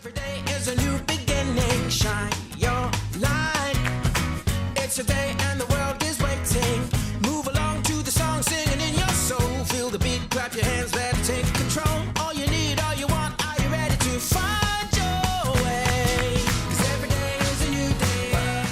Every day is a new beginning. Shine your light. It's a day and the world is waiting. Move along to the song, singing in your soul. Feel the beat, clap your hands, let it take control. All you need, all you want, are you ready to find your way? 'Cause every day is a new day.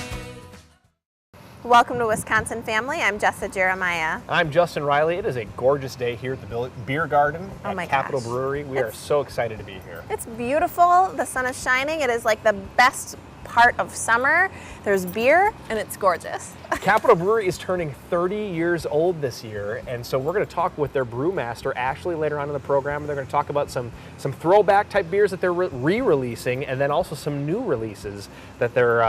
Welcome to Wisconsin Family. I'm Jessa Jeremiah. I'm Justin Riley. It is a gorgeous day here at the Beer Garden Oh my at Capital gosh. Brewery. We are so excited to be here. It's beautiful. The sun is shining. It is like the best part of summer. There's beer and it's gorgeous. Capital Brewery is turning 30 years old this year, and so we're going to talk with their brewmaster Ashley later on in the program. They're going to talk about some throwback type beers that they're re-releasing, and then also some new releases that they're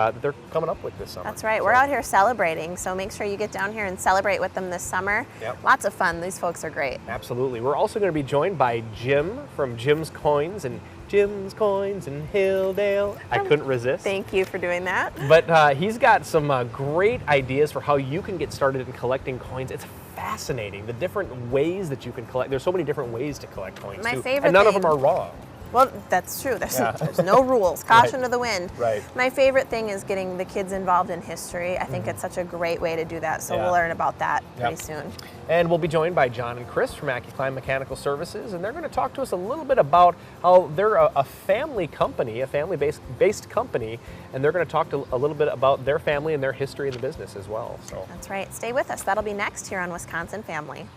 coming up with this summer. That's right. We're out here celebrating, so make sure you get down here and celebrate with them this summer. Yep. Lots of fun. These folks are great. Absolutely. We're also going to be joined by Jim from Jim's Coins in Hilldale. I couldn't resist. Thank you for doing that. But he's got some great ideas for how you can get started in collecting coins. It's fascinating, the different ways that you can collect. There's so many different ways to collect coins, My too. favorite And none of thing- them are wrong. Well, that's true. There's no rules. Caution Right. to the wind. Right. My favorite thing is getting the kids involved in history. I think it's such a great way to do that, so Yeah. we'll learn about that pretty Yep. soon. And we'll be joined by John and Chris from Accu Clime Mechanical Services, and they're going to talk to us a little bit about how they're a family company, a family-based company, and they're going to talk a little bit about their family and their history in the business as well. So. That's right. Stay with us. That'll be next here on Wisconsin Family.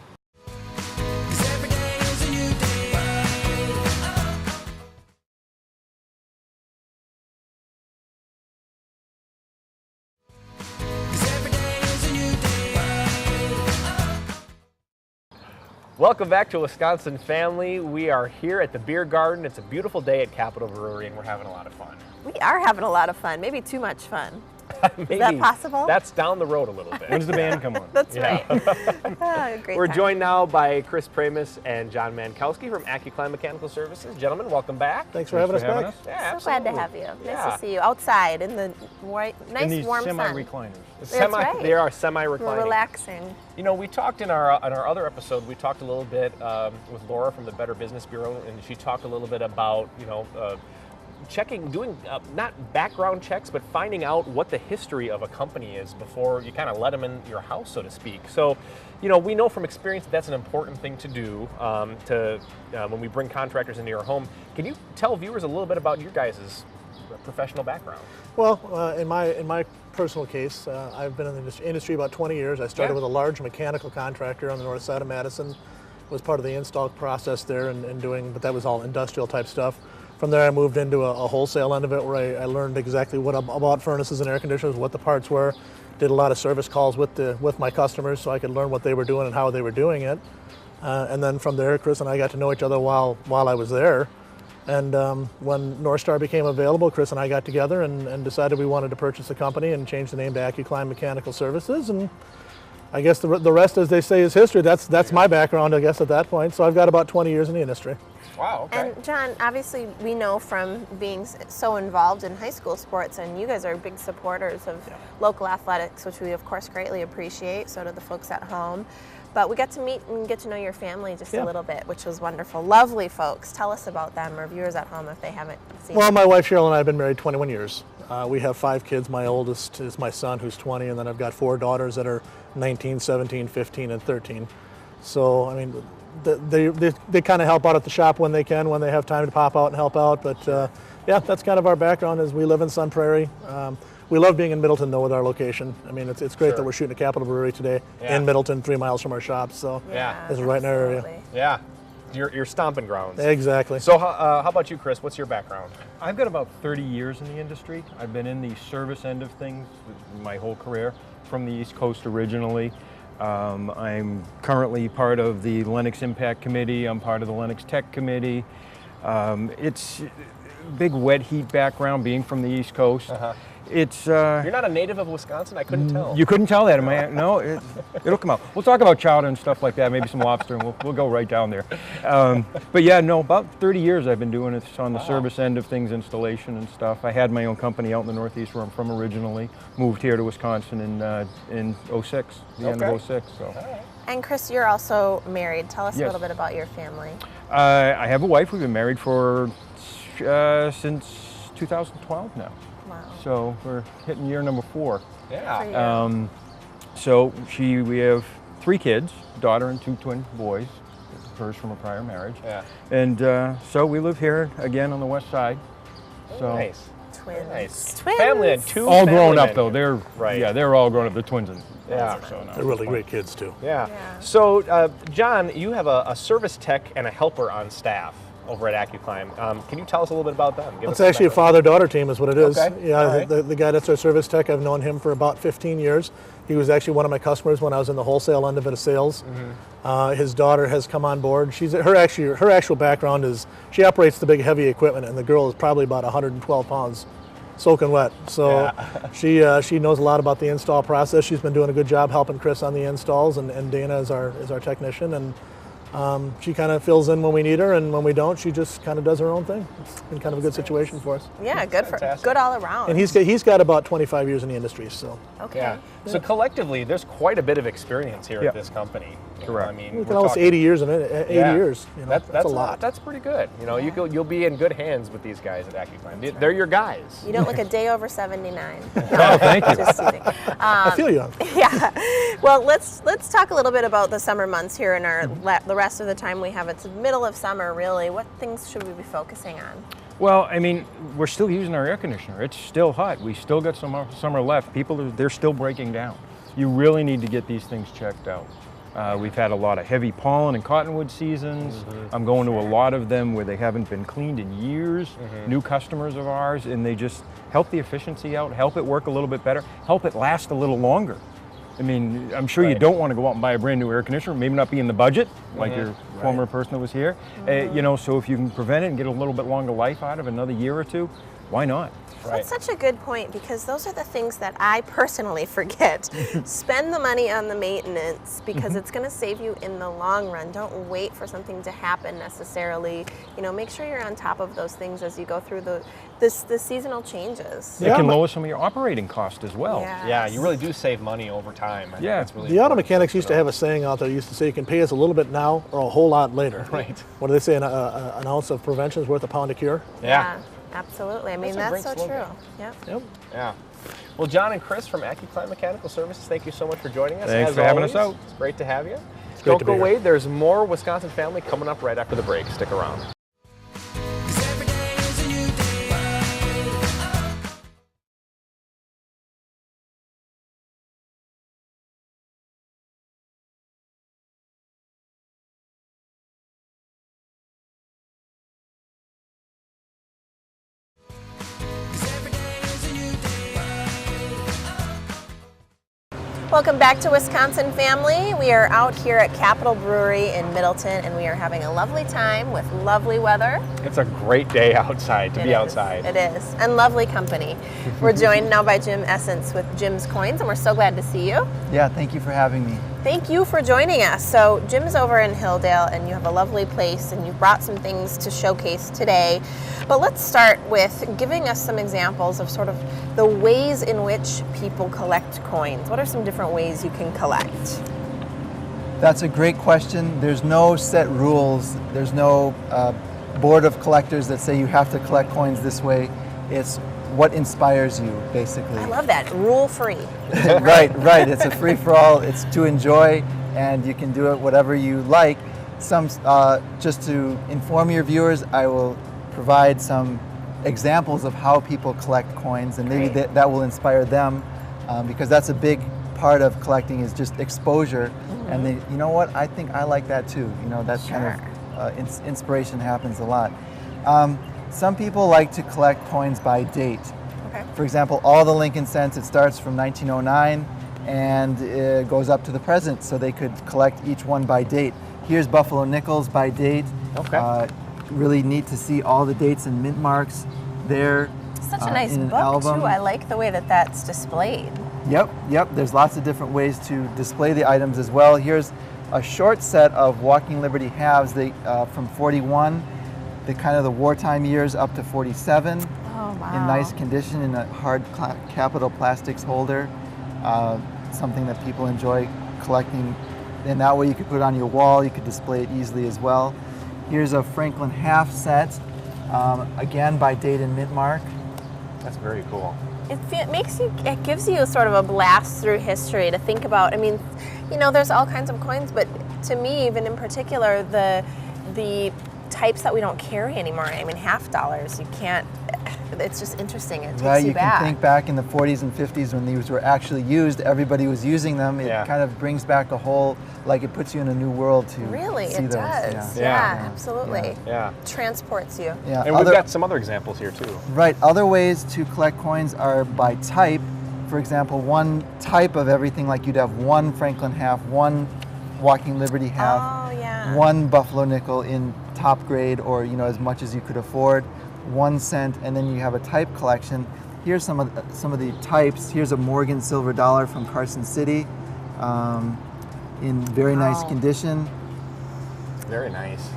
'Cause every day is a new day. Welcome back to Wisconsin Family. We are here at the Beer Garden. It's a beautiful day at Capital Brewery, and we're having a lot of fun. We are having a lot of fun. Maybe too much fun. Maybe Is that possible? That's down the road a little bit. When's the band come on? That's Yeah. right. Great We're time. joined now by Chris Pramas and John Mankowski from Accu Clime Mechanical Services. Gentlemen, welcome back. Thanks for having us back. Yeah, So glad to have you. Nice to see you outside in the nice In these warm sun. semi-recliners. That's right. They are We're semi-reclining. relaxing. You know, we talked in our other episode. We talked a little bit with Laura from the Better Business Bureau, and she talked a little bit about doing not background checks, but finding out what the history of a company is before you kind of let them in your house, so to speak. So, you know, we know from experience that that's an important thing to do when we bring contractors into your home. Can you tell viewers a little bit about your guys' professional background? Well, in my personal case, I've been in the industry about 20 years. I started with a large mechanical contractor on the north side of Madison. Was part of the install process there and doing, but that was all industrial type stuff. From there, I moved into a wholesale end of it, where I learned exactly what about furnaces and air conditioners, what the parts were. Did a lot of service calls with my customers, so I could learn what they were doing and how they were doing it. And then from there, Chris and I got to know each other while I was there. And when North Star became available, Chris and I got together and decided we wanted to purchase the company and change the name to Accu Clime Mechanical Services. And I guess the rest, as they say, is history. That's my background, I guess, at that point. So I've got about 20 years in the industry. Wow. Okay. And John, obviously we know from being so involved in high school sports, and you guys are big supporters of local athletics, which we of course greatly appreciate, so do the folks at home. But we got to meet and get to know your family just a little bit, which was wonderful. Lovely folks. Tell us about them, or viewers at home if they haven't seen Well, them. my wife Cheryl and I have been married 21 years. We have 5 kids. My oldest is my son, who's 20, and then I've got 4 daughters that are 19, 17, 15, and 13. So, I mean, they kind of help out at the shop when they can, when they have time to pop out and help out. But yeah, that's kind of our background. Is we live in Sun Prairie. We love being in Middleton, though, with our location. I mean, it's great that we're shooting a Capital Brewery today in Middleton, 3 miles from our shop. So it's right in our area. Absolutely. Yeah. Your stomping grounds. Exactly. So how about you, Chris? What's your background? I've got about 30 years in the industry. I've been in the service end of things my whole career, from the East Coast originally. I'm currently part of the Lennox Impact Committee. I'm part of the Lennox Tech Committee. It's a big wet heat background, being from the East Coast. It's You're not a native of Wisconsin? I couldn't tell. You couldn't tell that, am I? No, it'll come out. We'll talk about chowder and stuff like that, maybe some lobster, and we'll go right down there. But yeah, no, about 30 years I've been doing it on the service end of things, installation and stuff. I had my own company out in the Northeast where I'm from originally. Moved here to Wisconsin in 06, the end of 06. So. And Chris, you're also married. Tell us a Yes. little bit about your family. I have a wife. We've been married for since 2012 now. Wow. So we're hitting year number 4. Yeah. For you. So we have 3 kids, daughter and 2 twin boys, hers from a prior marriage. Yeah. And so we live here again on the west side. So Nice. Twins. Nice. Twins. Family and 2 all family grown up men though. here. They're they're all grown up. The twins and Yeah. So no, They're really great kids too. Yeah. Yeah. So, John, you have a service tech and a helper on staff over at Accu Clime. Can you tell us a little bit about them? Give It's us some actually a background. father-daughter team is what it is. Okay, Yeah, all right. the guy that's our service tech, I've known him for about 15 years. He was actually one of my customers when I was in the wholesale end of it of sales. His daughter has come on board. Her actual background is she operates the big heavy equipment, and the girl is probably about 112 pounds, soaking wet. So she knows a lot about the install process. She's been doing a good job helping Chris on the installs, and Dana is our technician, and she kind of fills in when we need her, and when we don't, she just kind of does her own thing. It's been kind of a good situation for us. Yeah, Fantastic. good all around. And he's got about 25 years in the industry, so. okay. Yeah. So collectively, there's quite a bit of experience here Yeah. at this company. You know, Correct. I mean, We we're can almost talking- 80 years in it. 80 years. You know, that's a lot. That's pretty good. You know, you'll be in good hands with these guys at Accu Clime. They're your guys. You don't look a day over 79. Oh, thank you. Just teasing. I feel you. Yeah. Well, let's talk a little bit about the summer months here in our the rest of the time we have. It's the middle of summer, really. What things should we be focusing on? Well, I mean, we're still using our air conditioner. It's still hot. We still got some summer left. They're still breaking down. You really need to get these things checked out. We've had a lot of heavy pollen and cottonwood seasons. I'm going to a lot of them where they haven't been cleaned in years. New customers of ours, and they just help the efficiency out, help it work a little bit better, help it last a little longer. I mean, I'm sure you don't want to go out and buy a brand new air conditioner, maybe not be in the budget, like your former person that was here. You know, so if you can prevent it and get a little bit longer life out of it, another year or two, why not? That's such a good point, because those are the things that I personally forget. Spend the money on the maintenance, because it's going to save you in the long run. Don't wait for something to happen necessarily. You know, make sure you're on top of those things as you go through the seasonal changes. It can lower some of your operating cost as well. Yes. Yeah, you really do save money over time. I think Yeah. that's really The auto important mechanics to used to know. have a saying out there, used to say you can pay us a little bit now or a whole lot later. Right. What do they say? An ounce of prevention is worth a pound of cure? Yeah. Absolutely. I mean, That's a that's great so slogan. true. Yep. Yep. Yeah. Well, John and Chris from Accu Clime Mechanical Services, thank you so much for joining us. Thanks As for having us always, out. It's great to have you. great Don't to go be here. away. There's more Wisconsin Family coming up right after the break. Stick around. 'Cause every day is a new day. Welcome back to Wisconsin Family. We are out here at Capital Brewery in Middleton, and we are having a lovely time with lovely weather. It's a great day outside to It be is. outside. It is. And lovely company. We're joined now by Jim Essence with Jim's Coins, and we're so glad to see you. Yeah, thank you for having me. Thank you for joining us. So Jim's over in Hilldale, and you have a lovely place, and you've brought some things to showcase today. But let's start with giving us some examples of sort of the ways in which people collect coins. What are some different ways you can collect? That's a great question. There's no set rules. There's no board of collectors that say you have to collect coins this way. It's what inspires you, basically. I love that. Rule free. Right. It's a free-for-all. It's to enjoy, and you can do it whatever you like. Just to inform your viewers, I will provide some examples of how people collect coins, and maybe Great. that will inspire them, because that's a big part of collecting is just exposure. And they, you know what? I think I like that too. You know, that kind of inspiration happens a lot. Some people like to collect coins by date. Okay. For example, all the Lincoln cents, it starts from 1909 and it goes up to the present, so they could collect each one by date. Here's Buffalo nickels by date. Okay. Really neat to see all the dates and mint marks there. Such a nice in an book, album. too. I like the way that that's displayed. Yep. There's lots of different ways to display the items as well. Here's a short set of Walking Liberty halves from 41, the kind of the wartime years up to 47. Oh, wow. In nice condition in a hard Capital plastics holder. Something that people enjoy collecting. And that way you could put it on your wall, you could display it easily as well. Here's a Franklin half set. Again, by date and mint mark. That's very cool. It gives you sort of a blast through history to think about. I mean, you know, there's all kinds of coins, but to me, even in particular, the types that we don't carry anymore. I mean, half dollars, you can't. It's just interesting. It takes Right, you back. can think back in the 40s and 50s when these were actually used. Everybody was using them. It kind of brings back a whole, like it puts you in a new world to really, see it those. does. Yeah. Absolutely. Yeah. Transports you. Yeah. And we've got some other examples here too. Right. Other ways to collect coins are by type. For example, one type of everything, like you'd have one Franklin half, one Walking Liberty half, Oh, yeah. one Buffalo nickel in top grade, or you know, as much as you could afford, 1 cent, and then you have a type collection. Here's some of the types. Here's a Morgan silver dollar from Carson City, in very nice condition. Very nice.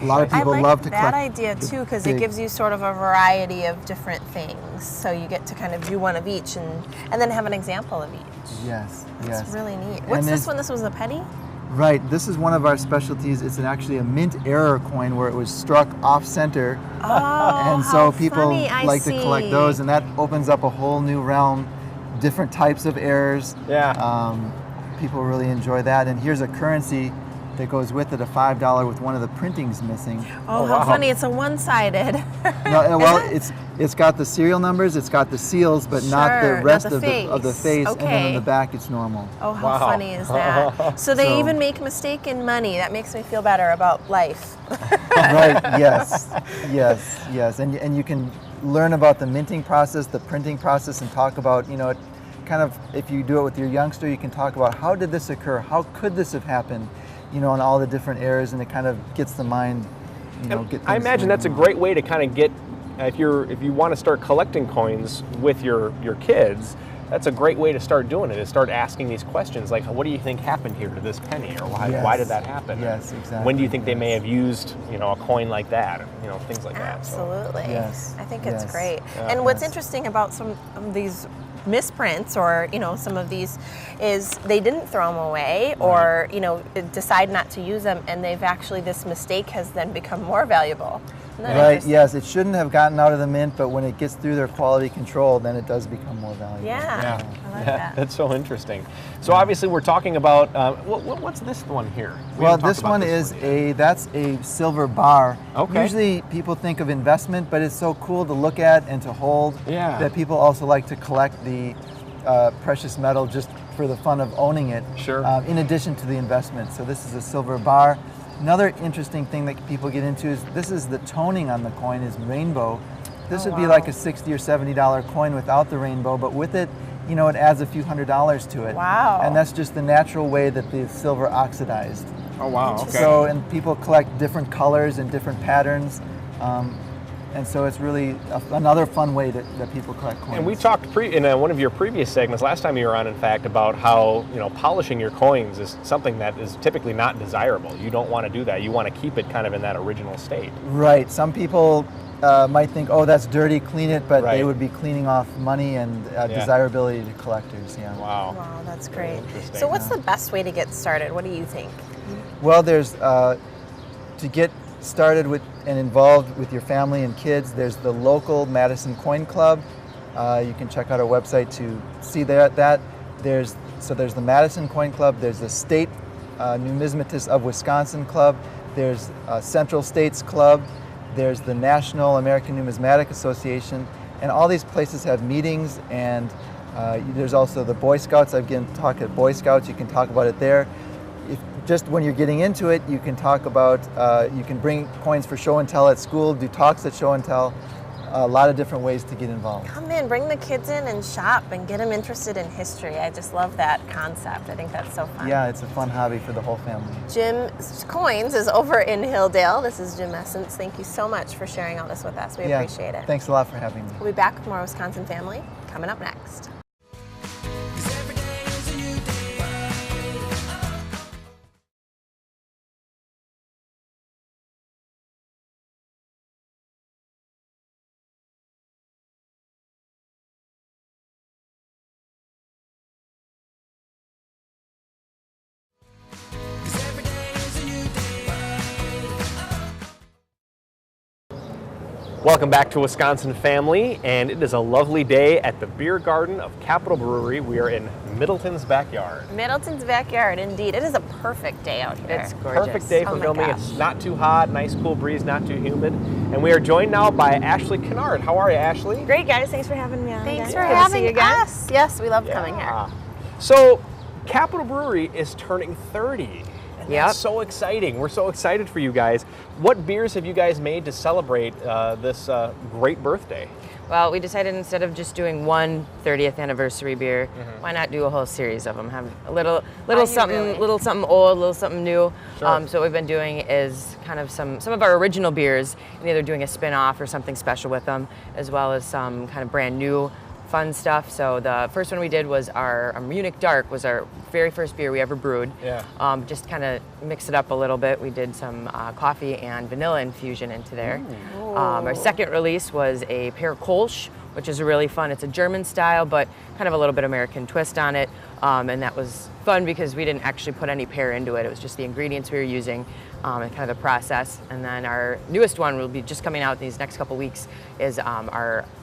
A lot of people I like love to collect that idea too, because big- it gives you sort of a variety of different things. So you get to kind of do one of each and then have an example of each. Yes, That's yes. really neat. And What's this there's- one? This was a penny? Right, this is one of our specialties. It's actually a mint error coin where it was struck off center. Oh, And how so people funny. I like see. to collect those, and that opens up a whole new realm, different types of errors. Yeah. People really enjoy that. And here's a currency that goes with it, a $5 with one of the printings missing. Oh, how wow. funny. It's a one-sided. No, well, it's got the serial numbers, it's got the seals, but not Sure, the not rest the of the face. And then Okay. on the back, it's normal. Oh, how Wow. funny is that? So they So- even make mistaken money. That makes me feel better about life. Right, yes, yes. And you can learn about the minting process, the printing process, and talk about, you know, it kind of, if you do it with your youngster, you can talk about how did this occur? How could this have happened? You know, and all the different errors, and it kind of gets the mind, you know, get I things imagine that's a moving. great way to kind of get, if you want to start collecting coins with your kids, that's a great way to start doing it, is start asking these questions like, what do you think happened here to this penny, or why did that happen? Yes, exactly. When do you think they may have used, you know, a coin like that, you know, things like that. So, Absolutely. Yes, I think it's yes. great. Yeah. And what's Yes. interesting about some of these misprints, or you know, some of these, is they didn't throw them away or you know, decide not to use them, and they've actually, this mistake has then become more valuable. Isn't that Right, interesting? yes, it shouldn't have gotten out of the mint, but when it gets through their quality control, then it does become more valuable. Yeah. I like yeah, that. that's so interesting. So obviously we're talking about, what's this one here? We Well, haven't talked this about one this is yet. that's a silver bar. Okay. Usually people think of investment, but it's so cool to look at and to hold Yeah. that people also like to collect the precious metal just for the fun of owning it. Sure. In addition to the investment. So this is a silver bar. Another interesting thing that people get into is this is the toning on the coin is rainbow. This would be like a $60 or $70 coin without the rainbow, but with it, you know, it adds a few $100s to it. Wow. And that's just the natural way that the silver oxidized. Oh wow, okay. So, and people collect different colors and different patterns. And so it's really another fun way that people collect coins. And we talked in one of your previous segments, last time you were on, in fact, about how, you know, polishing your coins is something that is typically not desirable. You don't want to do that. You want to keep it kind of in that original state. Right. Some people might think, oh, that's dirty, clean it, but Right. they would be cleaning off money and desirability to collectors. Yeah. Wow. Wow, that's great. Interesting. So what's the best way to get started? What do you think? Well, there's to get started with and involved with your family and kids, there's the local Madison Coin Club. You can check out our website to see that. There's the Madison Coin Club, there's the State Numismatists of Wisconsin Club, there's Central States Club, there's the National American Numismatic Association, and all these places have meetings, and there's also the Boy Scouts. I've been talk at Boy Scouts, you can talk about it there. Just when you're getting into it, you can talk about, you can bring coins for show and tell at school, do talks at show and tell, a lot of different ways to get involved. Come in, bring the kids in and shop and get them interested in history. I just love that concept. I think that's so fun. Yeah, it's a fun hobby for the whole family. Jim Coins is over in Hilldale. This is Jim Essence. Thank you so much for sharing all this with us. We appreciate it. Thanks a lot for having me. We'll be back with more Wisconsin Family coming up next. 'Cause every day is a new day. Welcome back to Wisconsin Family, and it is a lovely day at the beer garden of Capital Brewery. We are in Middleton's backyard. Middleton's backyard, indeed. It is a perfect day out here. It's gorgeous. Perfect day for Oh my filming. gosh. It's not too hot, nice cool breeze, not too humid. And we are joined now by Ashley Kinart. How are you, Ashley? Great, guys. Thanks for having me on. Thanks guys. for Good to see having you again. us. Yes, we love coming here. Yeah. So, Capital Brewery is turning 30. And Yep. that's so exciting. We're so excited for you guys. What beers have you guys made to celebrate this great birthday? Well, we decided instead of just doing one 30th anniversary beer, why not do a whole series of them? Have a little something, really? little something old, little something new. Sure. So what we've been doing is kind of some of our original beers, and either doing a spin-off or something special with them, as well as some kind of brand new fun stuff. So the first one we did was our Munich Dark, was our very first beer we ever brewed. Yeah. Just kind of mix it up a little bit. We did some coffee and vanilla infusion into there. Our second release was a pear Kolsch, which is really fun. It's a German style, but kind of a little bit American twist on it. And that was fun because we didn't actually put any pear into it. It was just the ingredients we were using and kind of the process. And then our newest one will be just coming out these next couple weeks is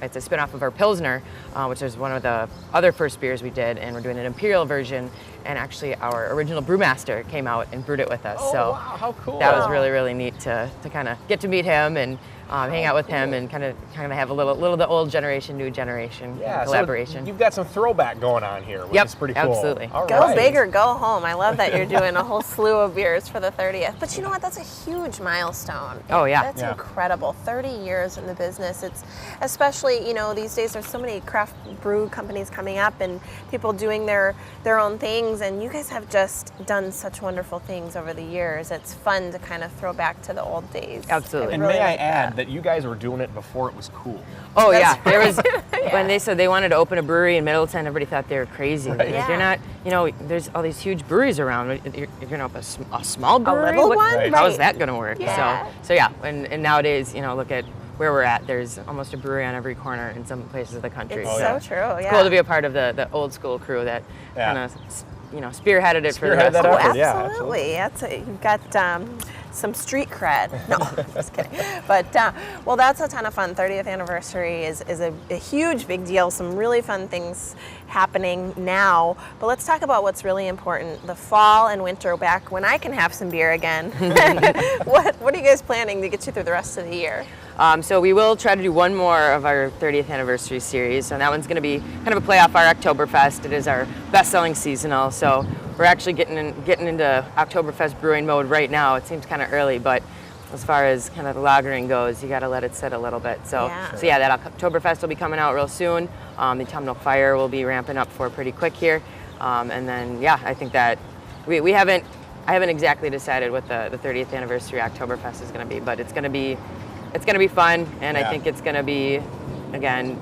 it's a spin-off of our Pilsner, which is one of the other first beers we did, and we're doing an imperial version. And actually our original brewmaster came out and brewed it with us. Oh, So wow, how cool. that was really, really neat to kind of get to meet him and hang out with him and kind of have a little the old generation, new generation kind of collaboration. So you've got some throwback going on here, which Yep, is pretty cool. absolutely. All Go right. big or go home. I love that you're doing a whole slew of beers for the 30th. But you know what? That's a huge milestone. Oh, yeah. That's Yeah. incredible. 30 years in the business. It's especially, these days there's so many craft brew companies coming up and people doing their own things, and you guys have just done such wonderful things over the years. It's fun to kind of throw back to the old days. Absolutely. And really may I like add that you guys were doing it before it was cool. Oh yeah, there was when they said they wanted to open a brewery in Middleton. Everybody thought they were crazy. Right. Like, Yeah. You're not, there's all these huge breweries around. You're gonna open a small brewery. little one? Right. How Right. is that gonna work? Yeah. So yeah, and nowadays, look at where we're at. There's almost a brewery on every corner in some places of the country. It's Oh, so yeah. true. Yeah. It's cool to be a part of the old school crew that Yeah. kind of spearheaded it for the Spearheaded rest that of Oh, us. effort. Yeah, absolutely. You've got some street cred. No, just kidding. But well, that's a ton of fun. 30th anniversary is a huge big deal. Some really fun things happening now. But let's talk about what's really important: the fall and winter. Back when I can have some beer again. What are you guys planning to get you through the rest of the year? So we will try to do one more of our 30th anniversary series, and that one's going to be kind of a play off our Oktoberfest. It is our best-selling seasonal, so we're actually getting into Oktoberfest brewing mode right now. It seems kind of early, but as far as kind of the lagering goes, you got to let it sit a little bit. So Yeah. that Oktoberfest will be coming out real soon. The Autumnal Fire will be ramping up for pretty quick here, and then I think that I haven't exactly decided what the 30th anniversary Oktoberfest is going to be, but it's going to be fun, and I think it's going to be, again,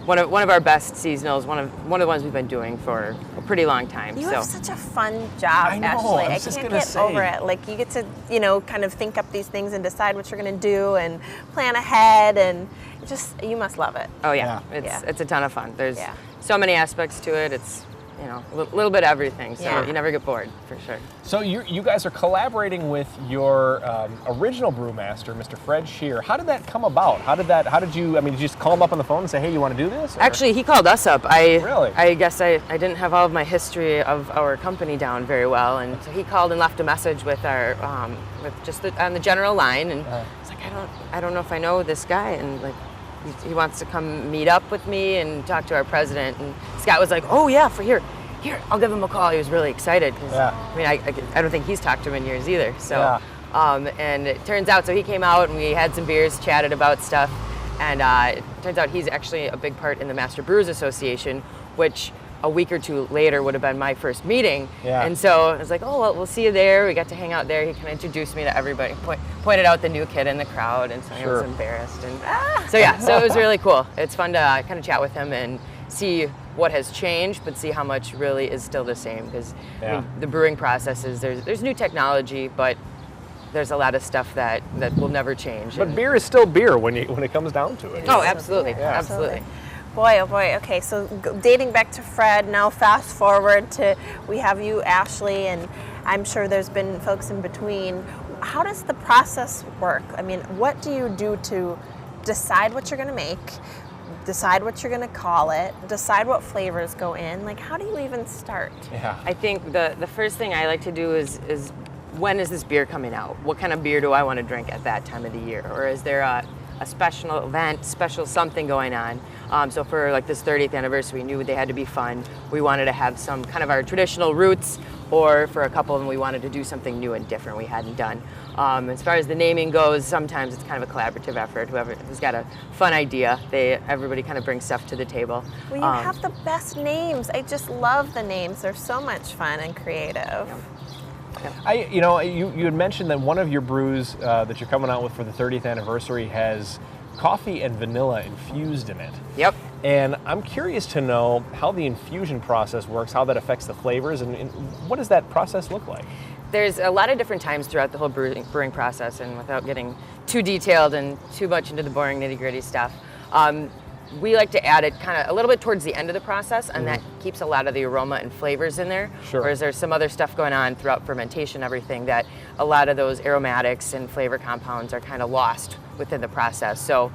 one of our best seasonals, one of the ones we've been doing for a pretty long time. You so have such a fun job, I know, Ashley. I I was just can't gonna get say. over it. Like, you get to, kind of think up these things and decide what you're going to do and plan ahead, and you must love it. oh yeah, Yeah. it's a ton of fun. There's Yeah. so many aspects to it. It's a little bit of everything, so Yeah. you never get bored for sure. So you guys are collaborating with your original brewmaster, Mr. Fred Scheer. How did that come about? How did you just call him up on the phone and say, hey, you want to do this? Or- Actually, he called us up. Really? I guess I didn't have all of my history of our company down very well, and so he called and left a message with our on the general line, and it's like I don't know if I know this guy, and like he wants to come meet up with me and talk to our president. And Scott was like, oh yeah, here, I'll give him a call. He was really excited because I don't think he's talked to him in years either. So. And it turns out, so he came out and we had some beers, chatted about stuff, and it turns out he's actually a big part in the Master Brewers Association, which a week or two later would have been my first meeting. Yeah. And so I was like, oh, well, we'll see you there. We got to hang out there. He kind of introduced me to everybody, pointed out the new kid in the crowd, and so I was embarrassed. And so it was really cool. It's fun to kind of chat with him and see what has changed, but see how much really is still the same, because the brewing processes, there's new technology, but there's a lot of stuff that will never change. But beer is still beer when it comes down to it. Oh, absolutely, Yeah. absolutely. Boy, oh boy. Okay, so dating back to Fred, now fast forward to we have you, Ashley, and I'm sure there's been folks in between. How does the process work? I mean, what do you do to decide what you're going to make, decide what you're going to call it, decide what flavors go in. Like, how do you even start? Yeah. I think the first thing I like to do is when is this beer coming out? What kind of beer do I want to drink at that time of the year? Or is there a special event, special something going on? So for like this 30th anniversary, we knew they had to be fun. We wanted to have some kind of our traditional roots, or for a couple of them, we wanted to do something new and different we hadn't done. As far as the naming goes, sometimes it's kind of a collaborative effort. Who's got a fun idea, everybody kind of brings stuff to the table. Well, you have the best names. I just love the names. They're so much fun and creative. You had mentioned that one of your brews that you're coming out with for the 30th anniversary has coffee and vanilla infused in it. Yep. And I'm curious to know how the infusion process works, how that affects the flavors, and what does that process look like? There's a lot of different times throughout the whole brewing process, and without getting too detailed and too much into the boring nitty-gritty stuff, we like to add it kind of a little bit towards the end of the process, and that keeps a lot of the aroma and flavors in there. Sure. Whereas there's some other stuff going on throughout fermentation, everything, that a lot of those aromatics and flavor compounds are kind of lost within the process. So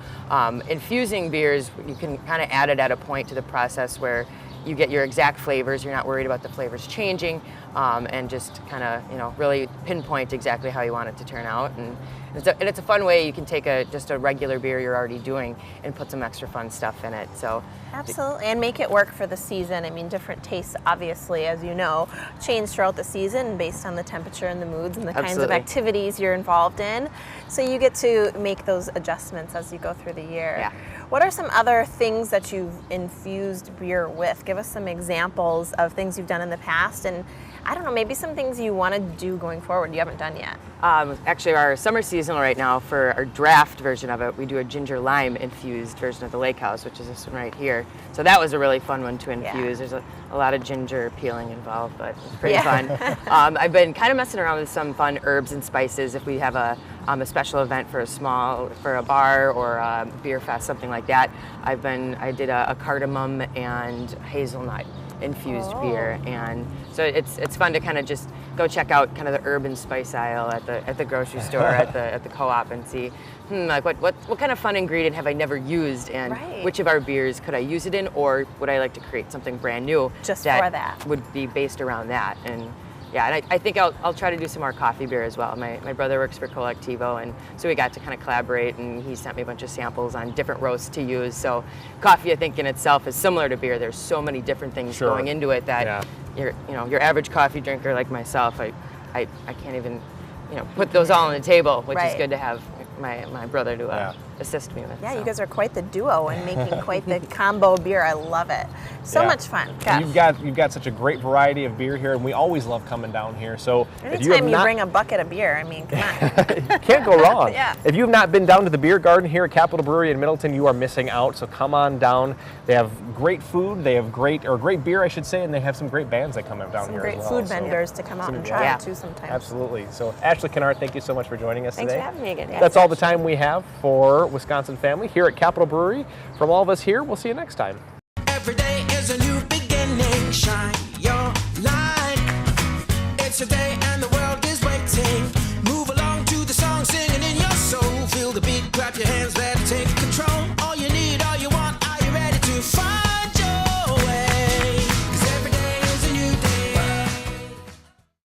infusing beers, you can kind of add it at a point to the process where you get your exact flavors. You're not worried about the flavors changing, and just kind of really pinpoint exactly how you want it to turn out. And it's a fun way. You can take just a regular beer you're already doing and put some extra fun stuff in it. So absolutely, and make it work for the season. I mean, different tastes, obviously, as you know, change throughout the season based on the temperature and the moods and the kinds of activities you're involved in. So you get to make those adjustments as you go through the year. Yeah. What are some other things that you've infused beer with? Give us some examples of things you've done in the past, and I don't know, maybe some things you want to do going forward you haven't done yet. Actually, our summer seasonal right now, for our draft version of it, we do a ginger lime infused version of the Lake House, which is this one right here. So that was a really fun one to infuse. Yeah. There's a lot of ginger peeling involved, but it's pretty fun. I've been kind of messing around with some fun herbs and spices. If we have a special event for a bar or a beer fest, something like that, I did a cardamom and hazelnut infused beer, and so it's fun to kind of just go check out kind of the herb and spice aisle at the grocery store, at the co-op, and see like what kind of fun ingredient have I never used, and which of our beers could I use it in, or would I like to create something brand new just for that would be based around that. And yeah, and I think I'll try to do some more coffee beer as well. My brother works for Colectivo, and so we got to kind of collaborate, and he sent me a bunch of samples on different roasts to use. So coffee, I think, in itself is similar to beer. There's so many different things going into it that your average coffee drinker like myself, I can't even put those all on the table, which is good to have my brother to assist me with. Yeah, so. You guys are quite the duo and making quite the combo beer. I love it. So much fun. You've got such a great variety of beer here, and we always love coming down here. So anytime you bring a bucket of beer, I mean, come on. You can't go wrong. If you have not been down to the beer garden here at Capital Brewery in Middleton, you are missing out. So come on down. They have great food. They have great beer, I should say, and they have some great bands that come down some here great as well. Food vendors to come out and try it too sometimes. Absolutely. So Ashley Kinart, thank you so much for joining us today. Thanks for having me again. That's all the time we have for Wisconsin Family here at Capital Brewery. From all of us here, we'll see you next time. Every day is a new beginning. Shine your light. It's your day and the world is waiting.